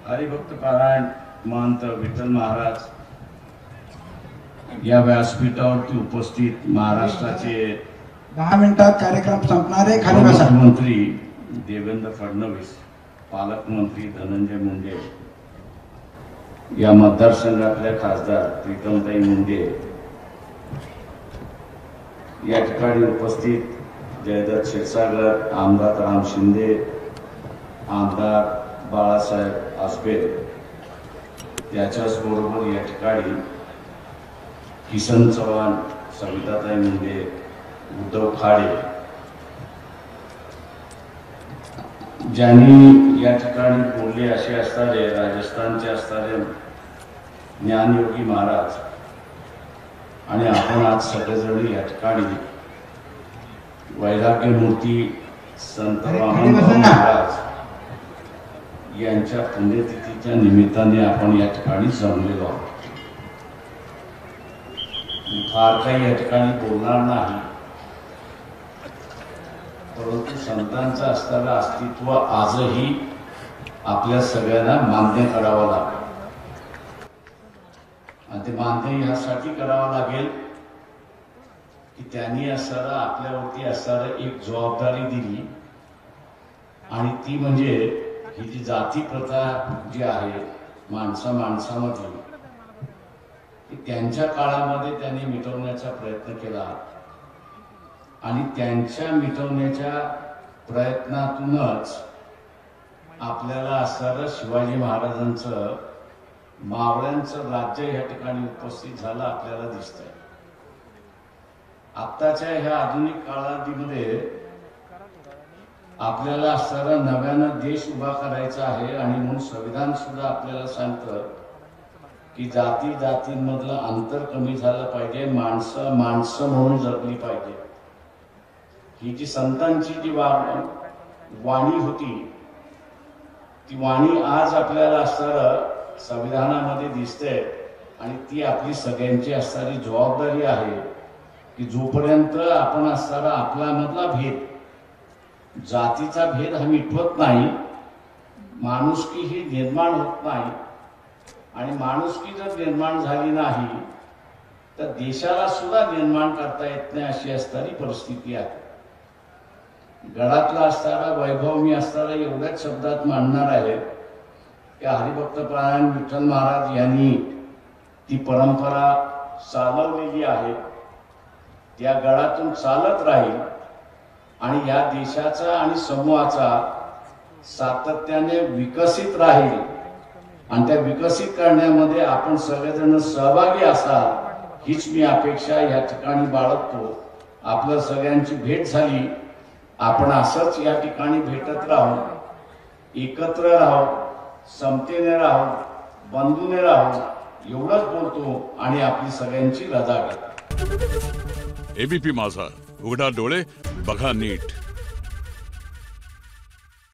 हरिभक्त पारायण महंत विठ्ठल महाराज या व्यासपीठावरती उपस्थित महाराष्ट्राचे 10 मिनिटात कार्यक्रम संपणार आहे। खाली बसा। मुख्यमंत्री देवेंद्र फडणवीस, पालकमंत्री धनंजय मुंडे, या मतदारसंघातल्या खासदार प्रीतमताई मुंडे, या ठिकाणी उपस्थित जयदत्त क्षीरसागर, आमदार राम शिंदे, आमदार बाळासाहेब आसबे, त्याच्याच बरोबर या ठिकाणी किसन चव्हाण, सविताताई मुंडे, उद्धव खाडे, ज्यांनी या ठिकाणी बोलले असे असणारे राजस्थानचे असणारे ज्ञानयोगी महाराज, आणि आपण आज सगळेजण या ठिकाणी वैराग्य मूर्ती संत रामानंद महाराज यांच्या पुण्यतिथीच्या निमित्ताने आपण या ठिकाणी जमलेलो आहोत। फार काही या ठिकाणी बोलणार नाही, परंतु संतांचं असणारं अस्तित्व आजही आपल्या सगळ्यांना मान्य करावं लागेल, आणि ते मान्य यासाठी करावं लागेल की त्यांनी असणारं आपल्यावरती असणारं एक जबाबदारी दिली, आणि ती म्हणजे ही जी जाती प्रथा जी आहे माणसामध्ये, ती त्यांच्या काळामध्ये त्यांनी मिटवण्याचा प्रयत्न केला, आणि त्यांच्या मिटवण्याच्या प्रयत्नातूनच आपल्याला असणारं शिवाजी महाराजांचं मावळ्यांचं राज्य या ठिकाणी उपस्थित झालं आपल्याला दिसतंय। आत्ताच्या ह्या आधुनिक काळामध्ये आपल्याला असणारा नव्यानं देश उभा करायचा आहे, आणि म्हणून संविधान सुद्धा आपल्याला सांगतं की जाती जातींमधलं अंतर कमी झालं पाहिजे, माणसं माणसं म्हणून जगली पाहिजे। ही जी संतांची जी वाणी होती, ती वाणी आज आपल्याला असणारं संविधानामध्ये दिसते, आणि ती आपली सगळ्यांची असणारी जबाबदारी आहे की जोपर्यंत आपण असणारा आपल्यामधला भेद, जातीचा भेद हा मिटवत नाही, माणुसकी ही निर्माण होत नाही, आणि माणुसकी जर निर्माण झाली नाही तर देशाला सुद्धा निर्माण करता येत नाही, अशी असणारी परिस्थिती आहे। गडातला असणारा वैभव मी असणारा एवढ्याच शब्दात मांडणार आहे की हरिभक्त पारायण विठ्ठल महाराज यांनी ती परंपरा चालवलेली आहे, त्या गडातून चालत राहील, आणि या देशाचा आणि समूहाचा सातत्याने विकसित राहील, आणि त्या विकसित करण्यामध्ये आपण सगळेजण सहभागी असाल, हीच मी अपेक्षा या ठिकाणी बाळगतो। आपल्या सगळ्यांची भेट झाली, आपण असंच या ठिकाणी भेटत राहू, एकत्र राहू, समतेने राहू, बंधूने राहू, एवढंच बोलतो आणि आपली सगळ्यांची रजा घेतो। एबीपी माझा, उघडा डोळे बघा नीट।